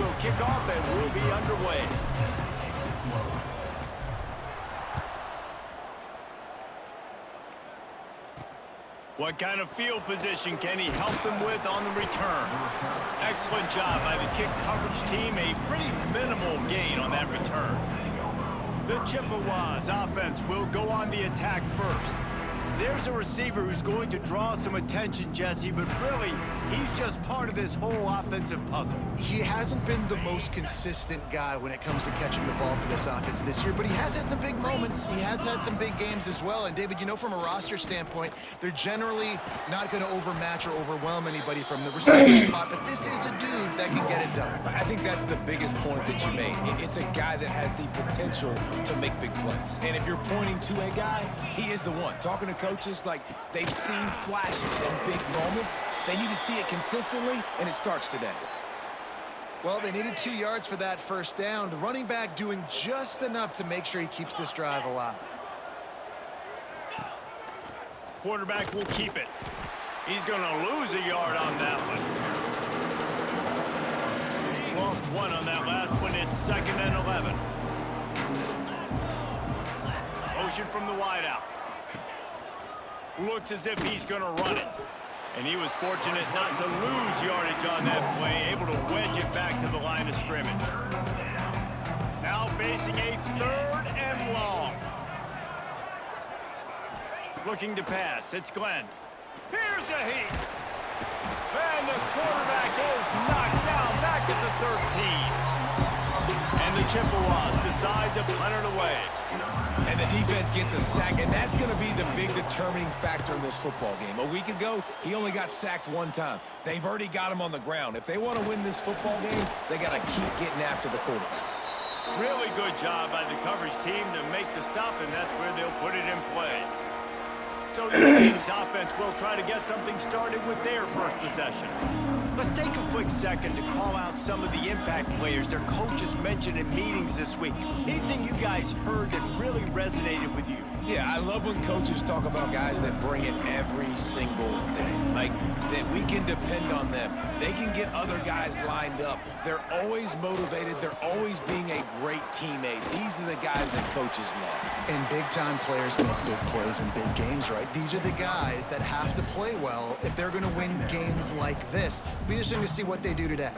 will kick off and we'll be underway. What kind of field position can he help them with on the return? Excellent job by the kick coverage team. A pretty minimal gain on that return. The Chippewas offense will go on the attack first. There's a receiver who's going to draw some attention, Jesse, but really, he's just part of this whole offensive puzzle. He hasn't been the most consistent guy when it comes to catching the ball for this offense this year, but he has had some big moments. He has had some big games as well. And, David, you know, from a roster standpoint, they're generally not going to overmatch or overwhelm anybody from the receiver spot, but this is a dude that can get it done. I think that's the biggest point that you made. It's a guy that has the potential to make big plays. And if you're pointing to a guy, he is the one. Talking to coaches, like, they've seen flashes and big moments. They need to see it consistently, and it starts today. Well, they needed 2 yards for that first down. The running back doing just enough to make sure he keeps this drive alive. Quarterback will keep it. He's going to lose a yard on that one. Lost 1 on that last one. It's 2nd and 11. Motion from the wideout. Looks as if he's going to run it. And he was fortunate not to lose yardage on that play, able to wedge it back to the line of scrimmage. Now facing a 3rd and long. Looking to pass. It's Glenn. Here's a heat. And the quarterback is knocked down back at the 13. And the Chippewas decide to punt it away. And the defense gets a sack, and that's going to be the big determining factor in this football game. A week ago, he only got sacked 1 time. They've already got him on the ground. If they want to win this football game, they got to keep getting after the quarterback. Really good job by the coverage team to make the stop, and that's where they'll put it in play. So the UMass offense will try to get something started with their first possession. Let's take a quick second to call out some of the impact players their coaches mentioned in meetings this week. Anything you guys heard that really resonated with you? Yeah, I love when coaches talk about guys that bring it every single day. Like, that we can depend on them. They can get other guys lined up. They're always motivated. They're always being a great teammate. These are the guys that coaches love. And big-time players make big plays in big games, right? These are the guys that have to play well if they're going to win games like this. It'll be interesting to see what they do today.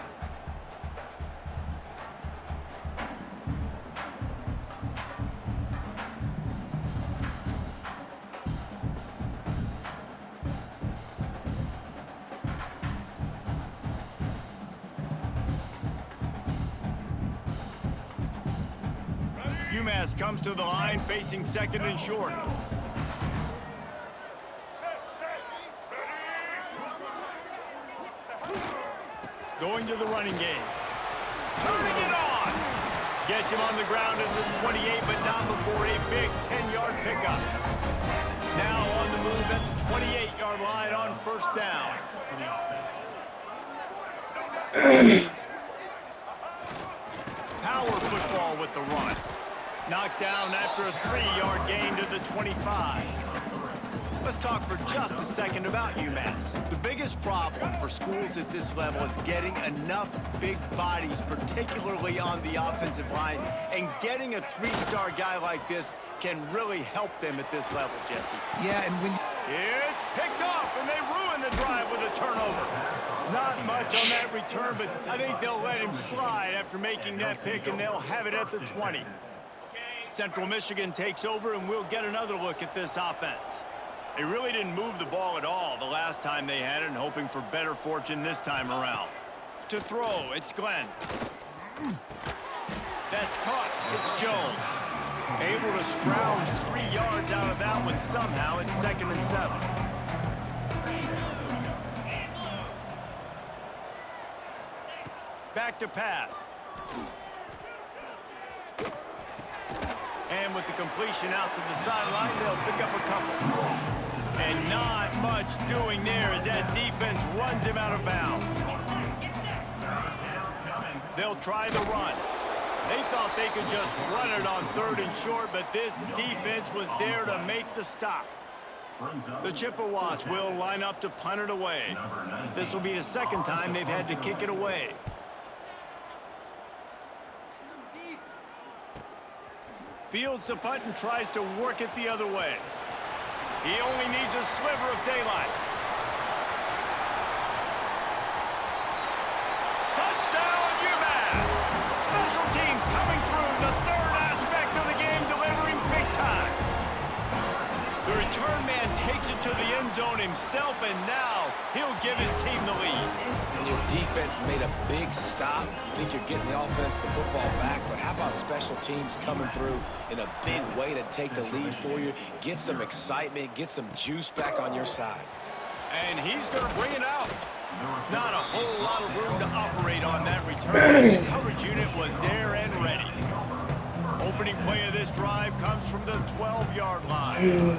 UMass comes to the line facing 2nd and short. Going to the running game. Turning it on. Gets him on the ground at the 28, but not before a big 10-yard pickup. Now on the move at the 28-yard line on 1st down. Power football with the run. Knocked down after a 3-yard gain to the 25. Let's talk for just a second about UMass. The biggest problem for schools at this level is getting enough big bodies, particularly on the offensive line, and getting a 3-star guy like this can really help them at this level, Jesse. Yeah, and when it's picked off, and they ruin the drive with a turnover. Not much on that return, but I think they'll let him slide after making that pick, and they'll have it at the 20. Central Michigan takes over, and we'll get another look at this offense. They really didn't move the ball at all the last time they had it, and hoping for better fortune this time around. To throw, it's Glenn. That's caught. It's Jones. Able to scrounge 3 yards out of that one somehow. It's 2nd and 7. Back to pass. And with the completion out to the sideline, they'll pick up a couple. And not much doing there as that defense runs him out of bounds. They'll try the run. They thought they could just run it on 3rd and short, but this defense was there to make the stop. The Chippewas will line up to punt it away. This will be the 2nd time they've had to kick it away. Fields the punt and tries to work it the other way. He only needs a sliver of daylight. Touchdown, UMass! Special teams coming through, the third aspect of the game, delivering big time. The return man takes it to the end zone himself, and now he'll give his team the lead. And your defense made a big stop. You think you're getting the offense, the football back, but how about special teams coming through in a big way to take the lead for you, get some excitement, get some juice back on your side. And he's going to bring it out. Not a whole lot of room to operate on that return. The coverage unit was there and ready. Opening play of this drive comes from the 12-yard line.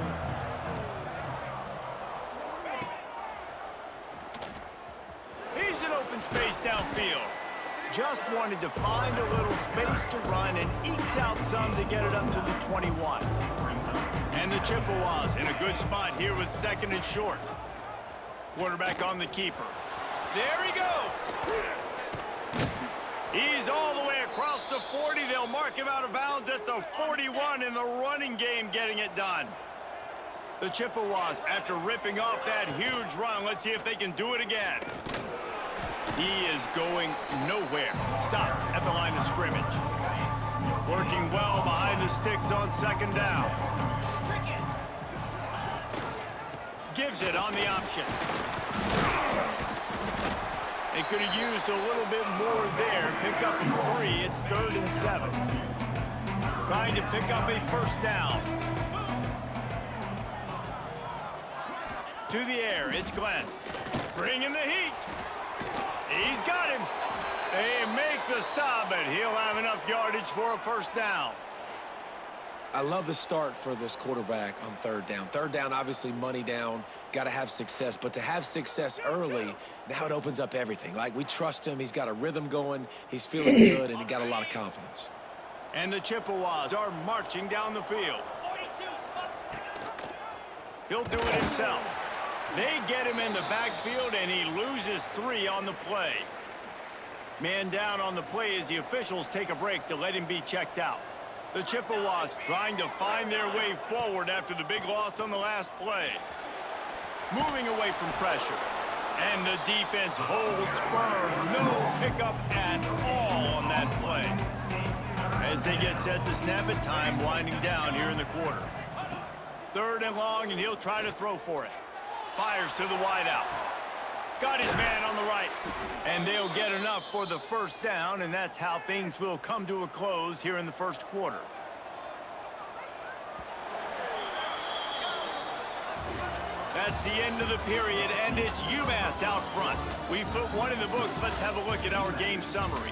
He's in open space downfield. Just wanted to find a little space to run and ekes out some to get it up to the 21. And the Chippewas in a good spot here with second and short. Quarterback on the keeper. There he goes. He's all the way across the 40. They'll mark him out of bounds at the 41 in the running game, getting it done. The Chippewas, after ripping off that huge run, let's see if they can do it again. He is going nowhere. Stop at the line of scrimmage. Working well behind the sticks on second down. Gives it on the option. They could have used a little bit more there. Pick up a 3. It's 3rd and 7. Trying to pick up a first down. To the air, it's Glenn. Bringing the heat. He's got him. They make the stop, but he'll have enough yardage for a first down. I love the start for this quarterback on third down. Third down, obviously money down, got to have success. But to have success early, now it opens up everything. Like, we trust him. He's got a rhythm going. He's feeling good, and he got a lot of confidence. And the Chippewas are marching down the field. He'll do it himself. They get him in the backfield, and he loses 3 on the play. Man down on the play as the officials take a break to let him be checked out. The Chippewas trying to find their way forward after the big loss on the last play. Moving away from pressure. And the defense holds firm. No pickup at all on that play. As they get set to snap it, time winding down here in the quarter. 3rd and long, and he'll try to throw for it. Fires to the wideout. Got his man on the right. And they'll get enough for the first down, and that's how things will come to a close here in the first quarter. That's the end of the period, and it's UMass out front. We've put one in the books. Let's have a look at our game summary.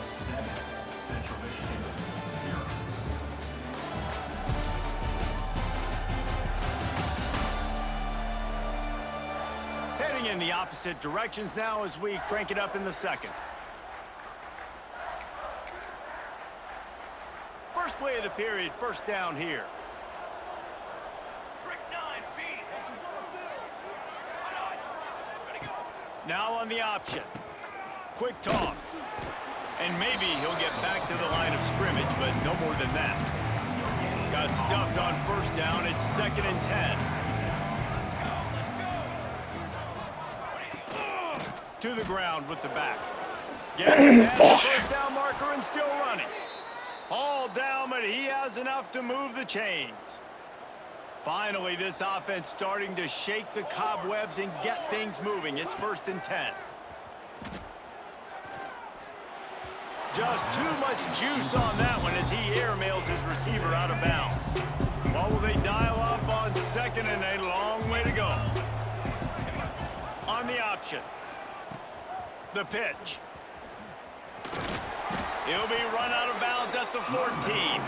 Heading in the opposite directions now as we crank it up in the second. First play of the period, first down here. Now on the option. Quick toss. And maybe he'll get back to the line of scrimmage, but no more than that. Got stuffed on first down. It's 2nd and 10. To the ground with the back. Gets the first down marker and still running. All down, but he has enough to move the chains. Finally, this offense starting to shake the cobwebs and get things moving. It's 1st and 10. Just too much juice on that one as he airmails his receiver out of bounds. What will they dial up on 2nd and a long way to go? On the option. The pitch. He'll be run out of bounds at the 14.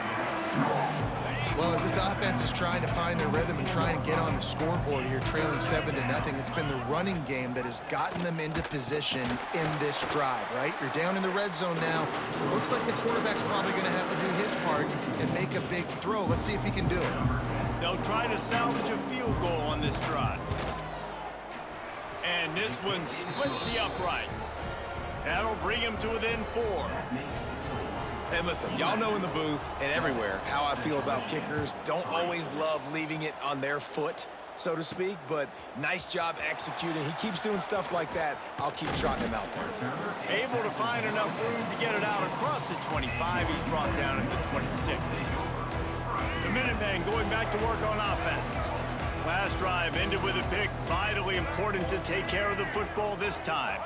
Well, as this offense is trying to find their rhythm and trying to get on the scoreboard here, trailing 7-0, it's been the running game that has gotten them into position in this drive, right? You're down in the red zone now. It looks like the quarterback's probably going to have to do his part and make a big throw. Let's see if he can do it. They'll try to salvage a field goal on this drive. And this one splits the uprights. That'll bring him to within 4. And listen, y'all know in the booth and everywhere how I feel about kickers. Don't always love leaving it on their foot, so to speak, but nice job executing. He keeps doing stuff like that. I'll keep trotting him out there. Able to find enough room to get it out across the 25. He's brought down at the 26. The Minutemen going back to work on offense. Last drive ended with a pick. Vitally important to take care of the football this time.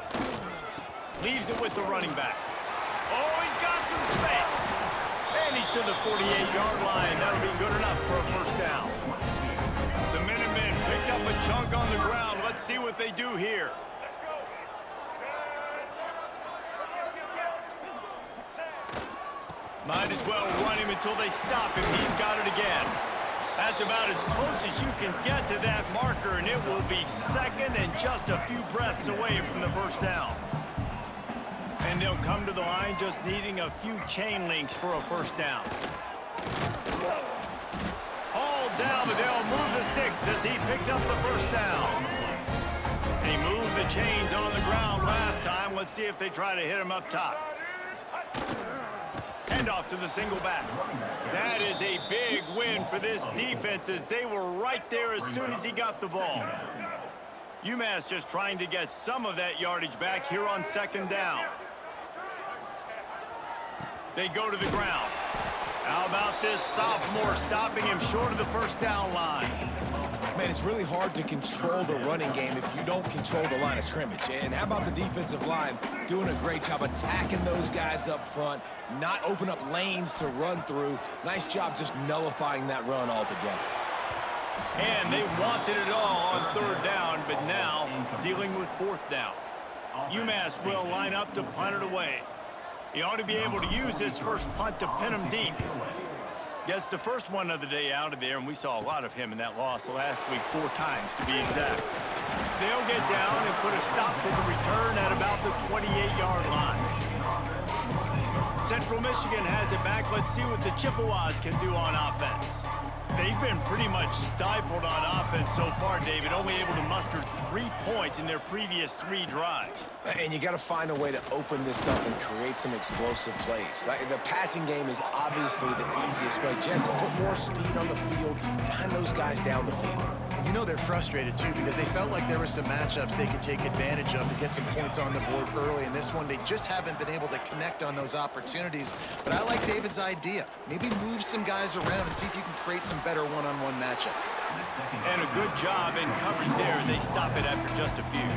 Leaves it with the running back. Oh, he's got some space. And he's to the 48-yard line. That'll be good enough for a first down. The Minutemen picked up a chunk on the ground. Let's see what they do here. Might as well run him until they stop him. He's got it again. That's about as close as you can get to that marker, and it will be second and just a few breaths away from the first down. And they'll come to the line just needing a few chain links for a first down. All down, but they'll move the sticks as he picks up the first down. He moved the chains on the ground last time. Let's see if they try to hit him up top. Handoff to the single back. That is a big win for this defense as they were right there as soon as he got the ball. UMass just trying to get some of that yardage back here on second down. They go to the ground. How about this sophomore stopping him short of the first down line? Man, it's really hard to control the running game if you don't control the line of scrimmage. And how about the defensive line doing a great job attacking those guys up front, not open up lanes to run through. Nice job just nullifying that run altogether. And they wanted it all on third down, but now dealing with fourth down. UMass will line up to punt it away. He ought to be able to use his first punt to pin him deep. Gets the first one of the day out of there, and we saw a lot of him in that loss last week, 4 times to be exact. They'll get down and put a stop to the return at about the 28-yard line. Central Michigan has it back. Let's see what the Chippewas can do on offense. They've been pretty much stifled on offense so far, David, only able to muster 3 points in their previous 3 drives. And you got to find a way to open this up and create some explosive plays. Like, the passing game is obviously the easiest way. Jesse, put more speed on the field. Find those guys down the field. And you know they're frustrated, too, because they felt like there were some matchups they could take advantage of to get some points on the board early. In this one, they just haven't been able to connect on those opportunities. But I like David's idea. Maybe move some guys around and see if you can create some better one-on-one matchups. And a good job in coverage there as they stop it after just a few.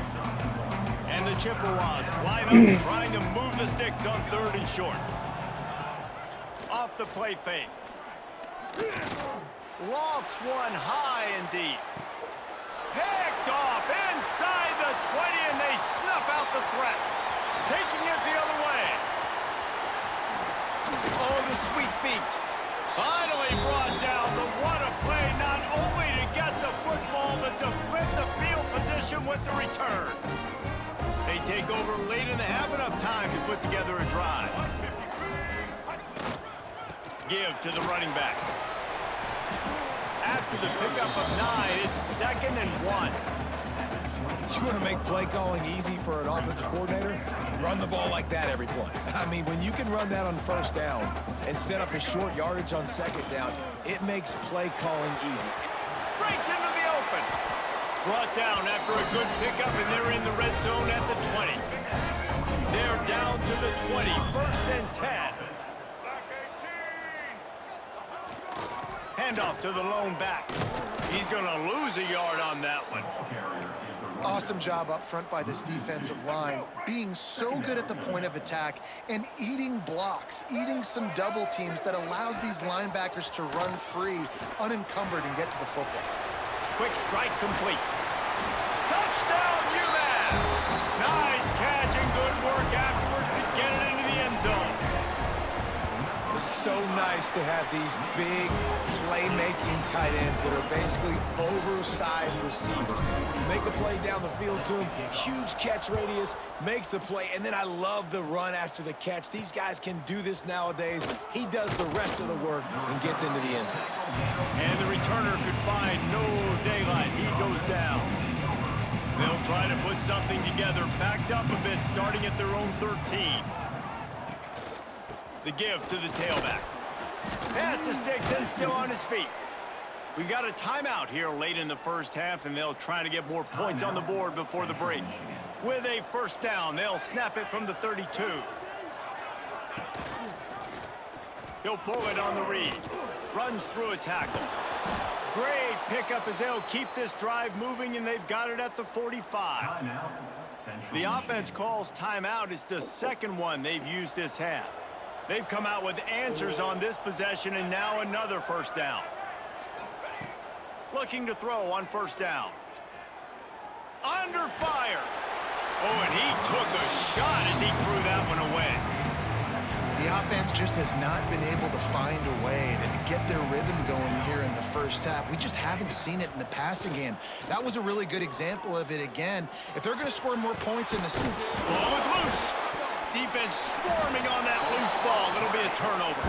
And the Chippewas line up trying to move the sticks on third and short. Off the play fake. Lofts one high and deep. Picked off inside the 20, and they snuff out the threat. Taking it the other way. Oh, the sweet feet. Finally brought down, but what a play, not only to get the football, but to flip the field position with the return. They take over late in the half, enough time to put together a drive. Give to the running back. After the pickup of 9, it's 2nd and 1. You want to make play calling easy for an offensive coordinator? Run the ball like that every play. I mean, when you can run that on first down and set up a short yardage on second down, it makes play calling easy. Breaks into the open. Brought down after a good pickup, and they're in the red zone at the 20. They're down to the 20, 1st and 10. Handoff to the lone back. He's going to lose a yard on that one. Awesome job up front by this defensive line, being so good at the point of attack and eating blocks, eating some double teams that allows these linebackers to run free, unencumbered, and get to the football. Quick strike complete. Touchdown, UMass! Nice catch and good work afterwards to get it into the end zone. It's so nice to have these big playmaking tight ends that are basically oversized receivers. You make a play down the field to him, huge catch radius, makes the play, and then I love the run after the catch. These guys can do this nowadays. He does the rest of the work and gets into the end zone. And the returner could find no daylight. He goes down. They'll try to put something together, backed up a bit, starting at their own 13. The give to the tailback. Pass to sticks and still on his feet. We got a timeout here late in the first half, and they'll try to get more points on the board before the break. With a first down, they'll snap it from the 32. He'll pull it on the read. Runs through a tackle. Great pickup as they'll keep this drive moving, and they've got it at the 45. The offense calls timeout. It's the second one they've used this half. They've come out with answers on this possession, and now another first down. Looking to throw on first down. Under fire. Oh, and he took a shot as he threw that one away. The offense just has not been able to find a way to get their rhythm going here in the first half. We just haven't seen it in the passing game. That was a really good example of it again. If they're going to score more points in the season. Ball is loose. Defense swarming on that loose ball. It'll be a turnover.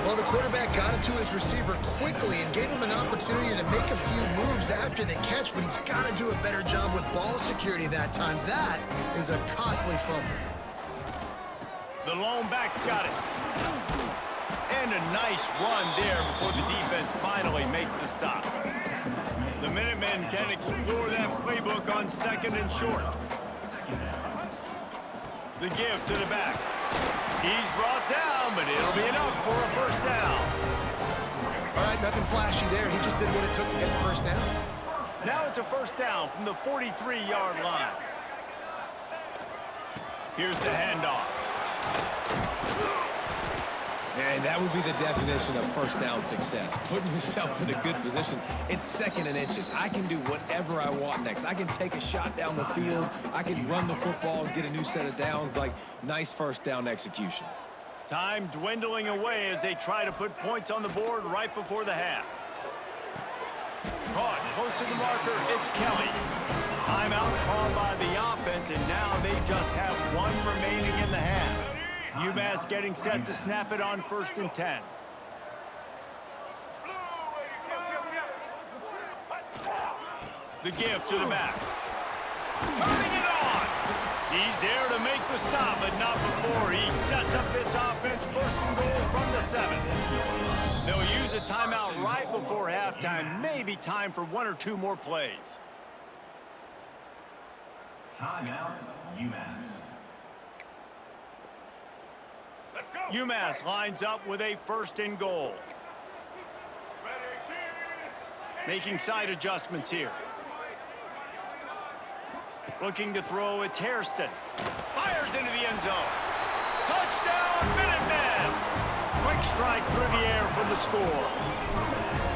Well, the quarterback got it to his receiver quickly and gave him an opportunity to make a few moves after the catch, but he's got to do a better job with ball security that time. That is a costly fumble. The lone back's got it. And a nice run there before the defense finally makes the stop. The Minutemen can explore that playbook on second and short. The give to the back. He's brought down, but it'll be enough for a first down. All right, nothing flashy there. He just did what it took to get the first down. Now it's a first down from the 43-yard line. Here's the handoff. And that would be the definition of first down success. Putting yourself in a good position. It's second and inches. I can do whatever I want next. I can take a shot down the field. I can run the football and get a new set of downs. Like, nice first down execution. Time dwindling away as they try to put points on the board right before the half. Caught close to the marker. It's Kelly. Timeout called by the offense, and now they just have one remaining in the half. UMass getting set to snap it on 1st and 10. The give to the back. Turning it on. He's there to make the stop, but not before he sets up this offense 1st and goal from the 7. They'll use a timeout right before halftime. Maybe time for one or two more plays. Timeout, UMass. UMass lines up with a 1st and goal. Making side adjustments here. Looking to throw, it's Hairston. Fires into the end zone. Touchdown, Minutemen! Quick strike through the air for the score.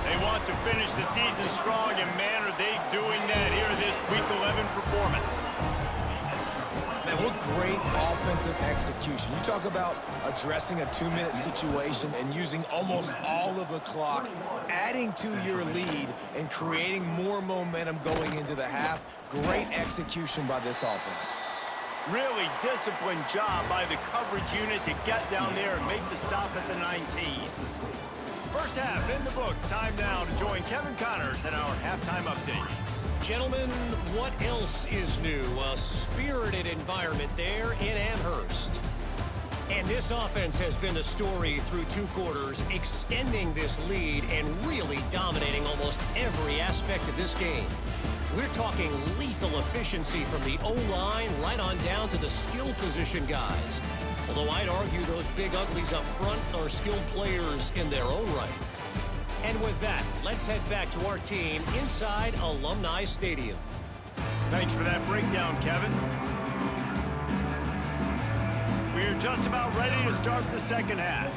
They want to finish the season strong, and man, are they doing that here in this Week 11 performance. Man, what great offensive execution. You talk about addressing a 2-minute situation and using almost all of the clock, adding to your lead and creating more momentum going into the half. Great execution by this offense. Really disciplined job by the coverage unit to get down there and make the stop at the 19. First half in the books. Time now to join Kevin Connors in our halftime update. Gentlemen, what else is new? A spirited environment there in Amherst. And this offense has been the story through 2 quarters, extending this lead and really dominating almost every aspect of this game. We're talking lethal efficiency from the O-line right on down to the skill position guys. Although I'd argue those big uglies up front are skilled players in their own right. And with that, let's head back to our team inside Alumni Stadium. Thanks for that breakdown, Kevin. We're just about ready to start the second half.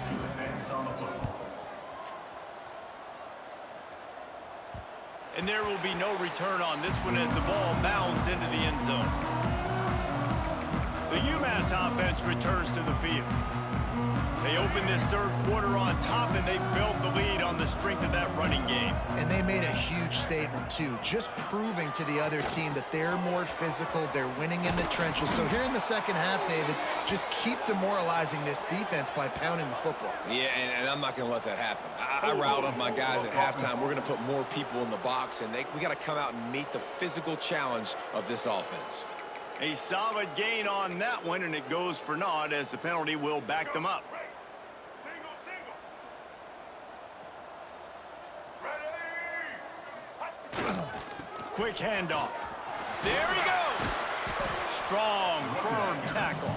And there will be no return on this one as the ball bounds into the end zone. The UMass offense returns to the field. They opened this 3rd quarter on top, and they built the lead on the strength of that running game. And they made a huge statement, too, just proving to the other team that they're more physical, they're winning in the trenches. So here in the second half, David, just keep demoralizing this defense by pounding the football. Yeah, and I'm not going to let that happen. I riled up my guys at halftime. We're going to put more people in the box, and we got to come out and meet the physical challenge of this offense. A solid gain on that one, and it goes for naught as the penalty will back them up. quick handoff. There he goes. Strong, firm tackle.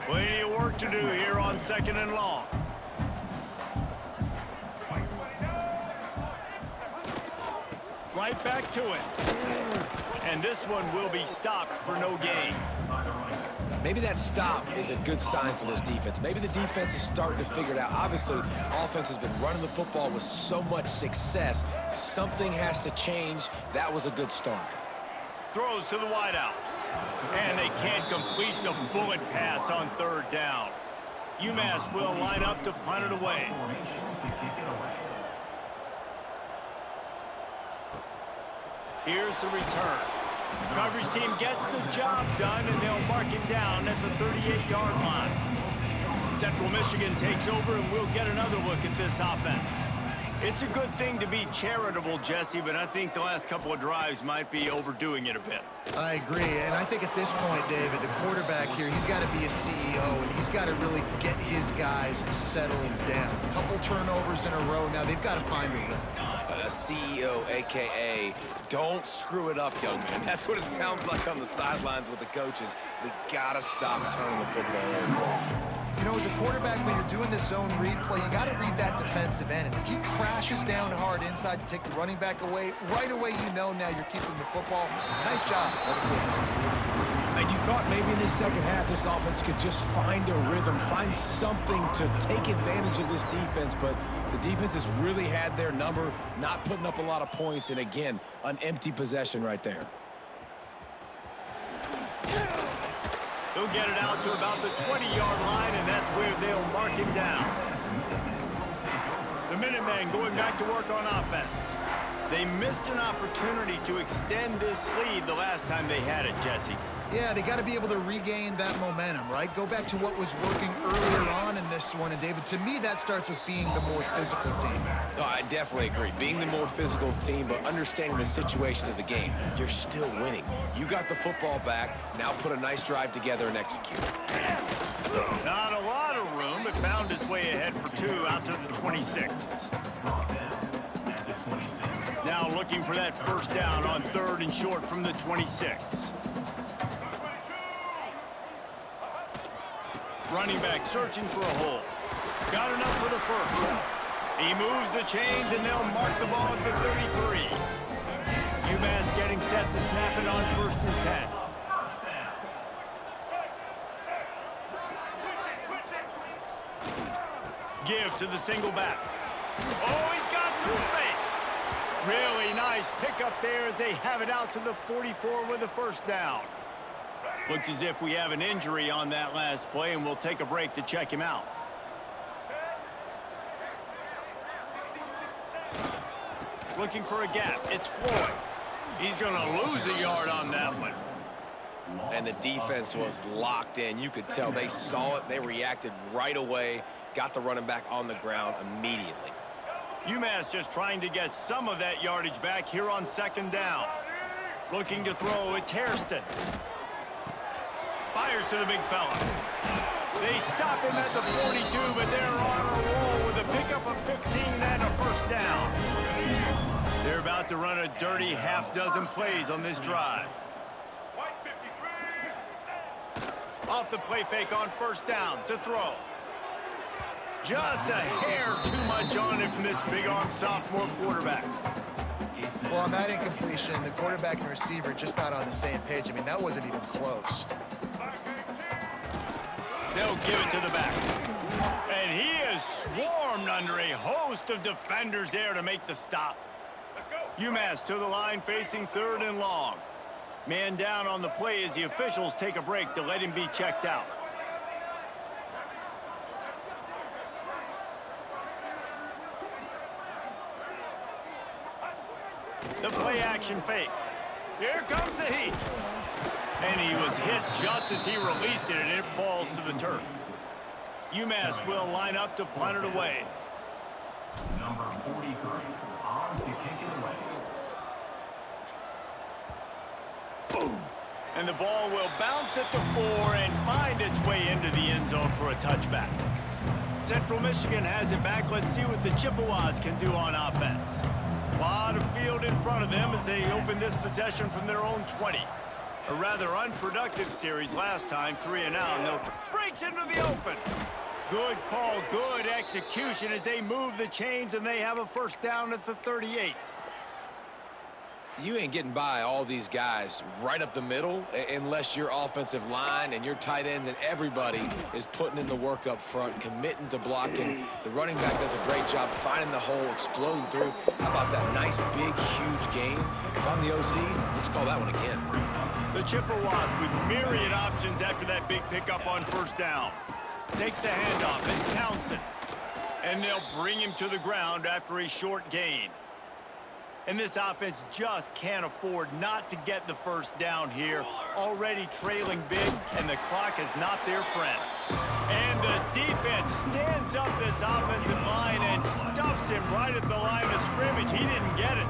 Plenty of work to do here on 2nd and long. Right back to it. And this one will be stopped for no gain. Maybe that stop is a good sign for this defense. Maybe the defense is starting to figure it out. Obviously, offense has been running the football with so much success. Something has to change. That was a good start. Throws to the wideout. And they can't complete the bullet pass on 3rd down. UMass will line up to punt it away. Here's the return. Coverage team gets the job done, and they'll mark him down at the 38-yard line. Central Michigan takes over, and we'll get another look at this offense. It's a good thing to be charitable, Jesse, but I think the last couple of drives might be overdoing it a bit. I agree, and I think at this point, David, the quarterback here, he's got to be a CEO, and he's got to really get his guys settled down. A couple turnovers in a row. Now they've got to find a rhythm. A CEO, a.k.a. don't screw it up, young man. That's what it sounds like on the sidelines with the coaches. We got to stop turning the football over. You know, as a quarterback, when you're doing this zone read play, you got to read that defensive end. And if he crashes down hard inside to take the running back away, right away you know now you're keeping the football. Nice job. And you thought maybe in this second half this offense could just find a rhythm, find something to take advantage of this defense, but the defense has really had their number, not putting up a lot of points, and again, an empty possession right there. They'll get it out to about the 20-yard line, and that's where they'll mark him down. The Minutemen going back to work on offense. They missed an opportunity to extend this lead the last time they had it, Jesse. Yeah, they got to be able to regain that momentum, right? Go back to what was working earlier on in this one. And, David, to me, that starts with being the more physical team. No, I definitely agree. Being the more physical team, but understanding the situation of the game. You're still winning. You got the football back. Now put a nice drive together and execute. Not a lot of room. It found its way ahead for 2 out to the 26. Now looking for that first down on 3rd and short from the 26. Running back searching for a hole. Got enough for the first. He moves the chains, and they'll mark the ball at the 33. UMass getting set to snap it on 1st and 10. Give to the single back. Oh, he's got some space. Really nice pickup there as they have it out to the 44 with a first down. Looks as if we have an injury on that last play, and we'll take a break to check him out. Looking for a gap. It's Floyd. He's going to lose a yard on that one. And the defense was locked in. You could tell they saw it. They reacted right away. Got the running back on the ground immediately. UMass just trying to get some of that yardage back here on 2nd down. Looking to throw. It's Hairston. Fires to the big fella. They stop him at the 42, but they're on a roll with a pickup of 15 and a first down. They're about to run a dirty half-dozen plays on this drive. Off the play fake on 1st down to throw. Just a hair too much on it from this big-armed sophomore quarterback. Well, on that incompletion, the quarterback and receiver just not on the same page. I mean, that wasn't even close. They'll give it to the back. And he is swarmed under a host of defenders there to make the stop. UMass to the line facing 3rd and long. Man down on the play as the officials take a break to let him be checked out. The play action fake. Here comes the heat. And he was hit just as he released it, and it falls to the turf. UMass will line up to punt it away. Number 43, on to kick it away. Boom. And the ball will bounce at the 4 and find its way into the end zone for a touchback. Central Michigan has it back. Let's see what the Chippewas can do on offense. A lot of field in front of them as they open this possession from their own 20. A rather unproductive series last time, 3 and out, and they'll breaks into the open. Good call, good execution as they move the chains, and they have a first down at the 38. You ain't getting by all these guys right up the middle unless your offensive line and your tight ends and everybody is putting in the work up front, committing to blocking. The running back does a great job finding the hole, exploding through. How about that nice, big, huge gain? If I'm the OC, let's call that one again. The Chippewas with myriad options after that big pickup on first down. Takes the handoff. It's Townsend. And they'll bring him to the ground after a short gain. And this offense just can't afford not to get the first down here. Already trailing big, and the clock is not their friend. And the defense stands up this offensive line and stuffs him right at the line of scrimmage. He didn't get it.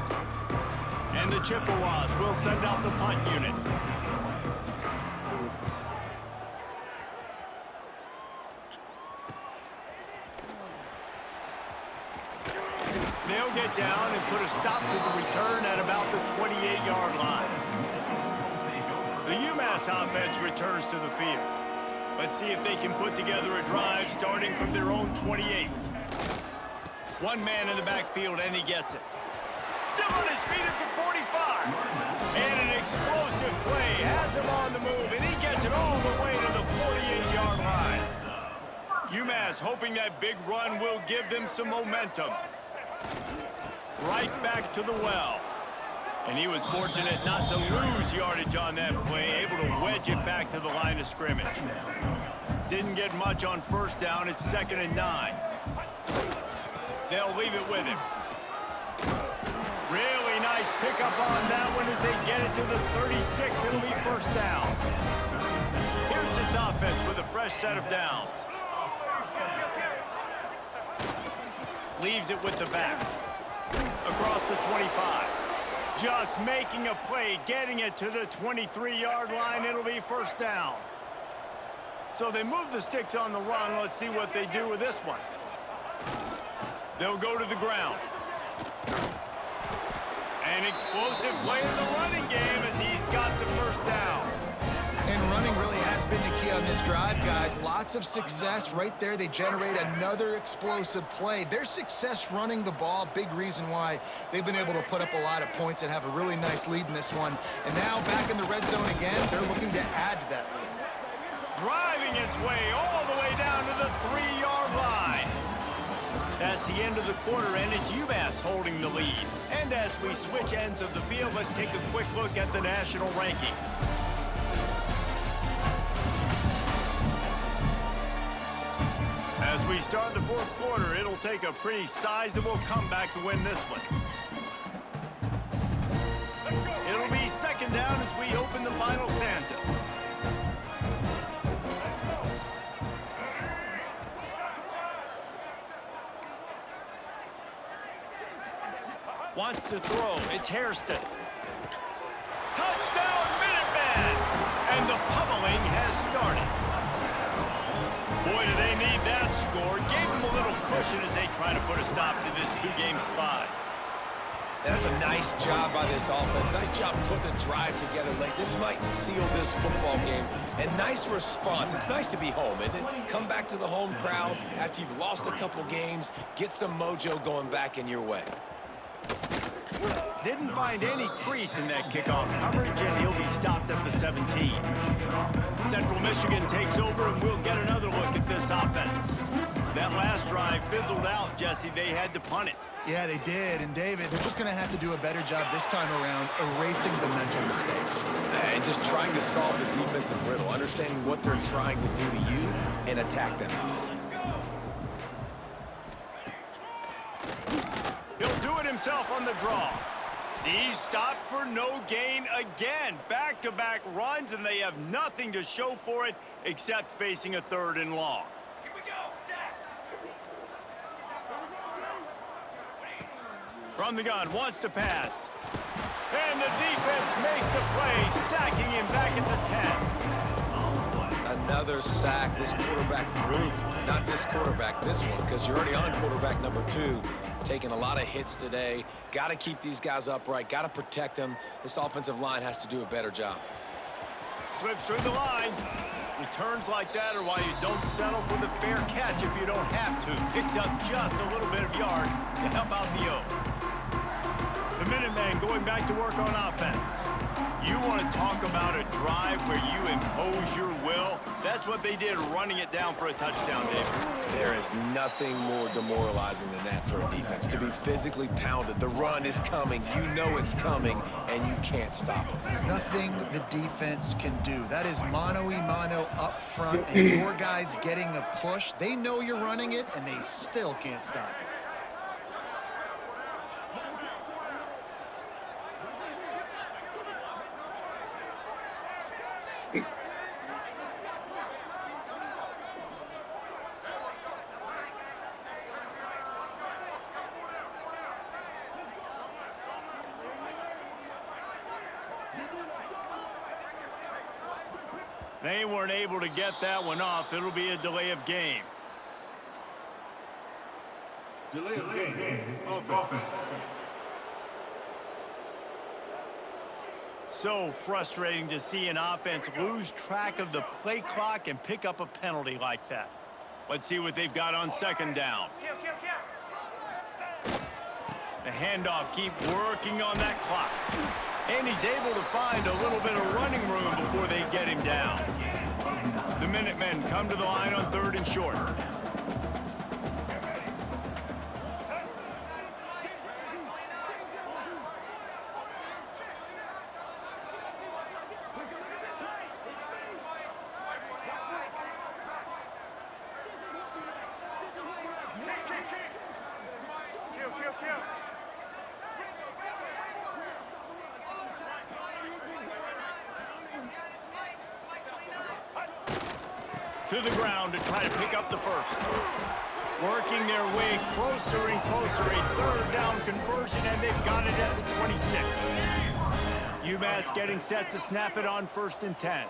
And the Chippewas will send out the punt unit. They'll get down and put a stop to the return at about the 28-yard line. The UMass offense returns to the field. Let's see if they can put together a drive starting from their own 28. One man in the backfield, and he gets it. Still on his feet at the 45. And an explosive play has him on the move, and he gets it all the way to the 48-yard line. UMass hoping that big run will give them some momentum. Right back to the well. And he was fortunate not to lose yardage on that play, able to wedge it back to the line of scrimmage. Didn't get much on first down. It's 2nd and 9. They'll leave it with him. Really nice pickup on that one as they get it to the 36. It'll be first down. Here's this offense with a fresh set of downs. Leaves it with the back. Across the 25. Just making a play, getting it to the 23-yard line. It'll be first down. So they move the sticks on the run. Let's see what they do with this one. They'll go to the ground. An explosive play in the running game as he's got the first down. And running really has been the key on this drive, guys. Lots of success right there. They generate another explosive play. Their success running the ball, big reason why they've been able to put up a lot of points and have a really nice lead in this one. And now back in the red zone again, they're looking to add to that lead. Driving its way all the way down to the 3-yard line. That's the end of the quarter, and it's UMass holding the lead. And as we switch ends of the field, let's take a quick look at the national rankings. As we start the fourth quarter, it'll take a pretty sizable comeback to win this one. It'll be 2nd down as we open the final stanza. Wants to throw. It's Hairston. Touchdown, Minutemen! And the pummeling has started. Boy, do they need that score. Gave them a little cushion as they try to put a stop to this 2-game slide. That's a nice job by this offense. Nice job putting the drive together late. This might seal this football game. And nice response. It's nice to be home, isn't it? Come back to the home crowd after you've lost a couple games. Get some mojo going back in your way. Didn't find any crease in that kickoff coverage, and he'll be stopped at the 17. Central Michigan takes over, and we'll get another look at this offense. That last drive fizzled out, Jesse. They had to punt it. Yeah, they did. And, David, they're just going to have to do a better job this time around erasing the mental mistakes. And just trying to solve the defensive riddle, understanding what they're trying to do to you and attack them. He'll do it himself on the draw. He's stopped for no gain again. Back-to-back runs, and they have nothing to show for it except facing a 3rd and long. Here we go, set. From the gun, wants to pass. And the defense makes a play, sacking him back at the 10. A Another sack. This quarterback group, not this quarterback, this one, because you're already on quarterback number 2. Taking a lot of hits today. Got to keep these guys upright. Got to protect them. This offensive line has to do a better job. Slips through the line. Returns like that are why you don't settle for the fair catch if you don't have to. Picks up just a little bit of yards to help out the O. The Minutemen going back to work on offense. You want to talk about a drive where you impose your will? That's what they did, running it down for a touchdown, David. There is nothing more demoralizing than that for a defense. To be physically pounded. The run is coming. You know it's coming, and you can't stop it. Nothing the defense can do. That is mano-a-mano up front, and your guys getting a push. They know you're running it, and they still can't stop it. They weren't able to get that one off. It'll be a delay of game. Delay of game. Offense. So frustrating to see an offense lose track of the play clock and pick up a penalty like that. Let's see what they've got on second down. The handoff, keep working on that clock. And he's able to find a little bit of running room before they get him down. The Minutemen come to the line on 3rd and short. To the ground to try to pick up the first. Working their way closer and closer. A 3rd down conversion, and they've got it at the 26. UMass getting set to snap it on 1st and 10.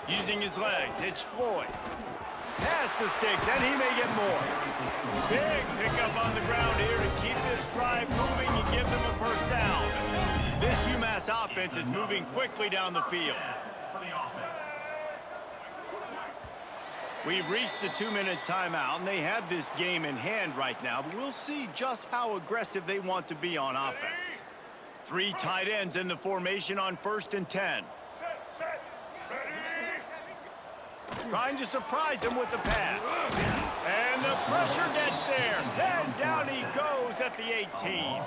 Using his legs, it's Floyd. Past the sticks, and he may get more. Big pickup on the ground here to keep this drive moving and give them a first down. This UMass offense is moving quickly down the field. We've reached the 2-minute timeout, and they have this game in hand right now. But we'll see just how aggressive they want to be on offense. 3 tight ends in the formation on 1st and 10. Trying to surprise him with the pass. And the pressure gets there. And down he goes at the 18.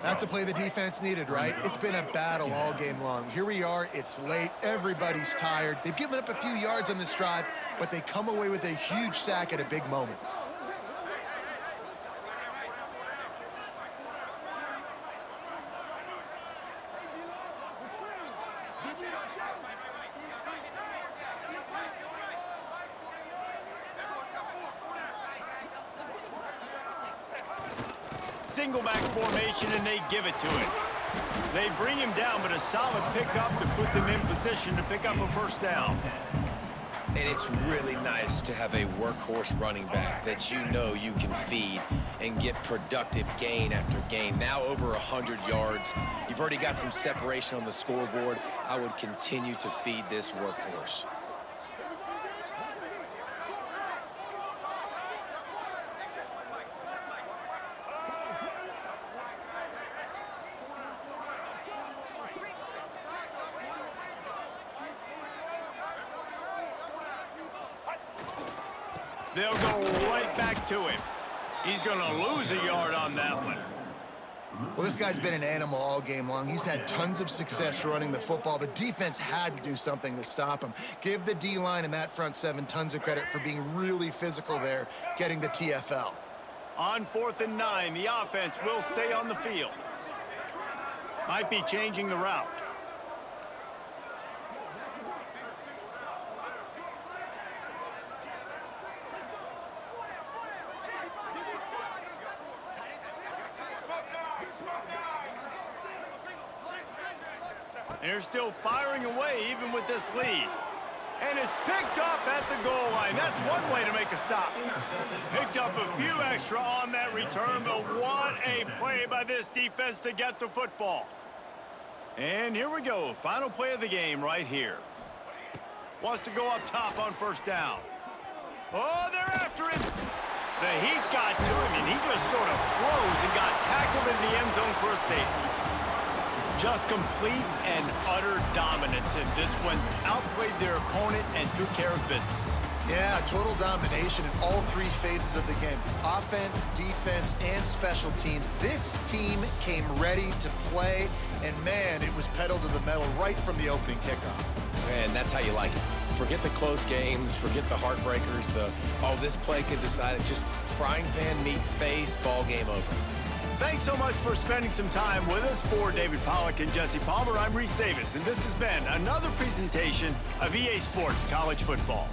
That's a play the defense needed, right? It's been a battle all game long. Here we are. It's late. Everybody's tired. They've given up a few yards on this drive, but they come away with a huge sack at a big moment. Single back formation, and they give it to him. They bring him down, but a solid pickup to put them in position to pick up a first down. And it's really nice to have a workhorse running back that you know you can feed and get productive gain after gain. Now over 100 yards. You've already got some separation on the scoreboard. I would continue to feed this workhorse. They'll go right back to him. He's going to lose a yard on that one. Well, this guy's been an animal all game long. He's had tons of success running the football. The defense had to do something to stop him. Give the D-line and that front seven tons of credit for being really physical there, getting the TFL. On 4th and 9, the offense will stay on the field. Might be changing the route. And they're still firing away even with this lead. And it's picked off at the goal line. That's one way to make a stop. Picked up a few extra on that return, but what a play by this defense to get the football. And here we go. Final play of the game right here. Wants to go up top on 1st down. Oh, they're after him. The heat got to him, and he just sort of froze and got tackled in the end zone for a safety. Just complete and utter dominance in this one. Outplayed their opponent and took care of business. Yeah, total domination in all three phases of the game. Offense, defense, and special teams. This team came ready to play, and man, it was pedal to the metal right from the opening kickoff. And that's how you like it. Forget the close games, forget the heartbreakers, this play could decide it. Just frying pan, meat face, ball game over. Thanks so much for spending some time with us. For David Pollack and Jesse Palmer, I'm Reese Davis, and this has been another presentation of EA Sports College Football.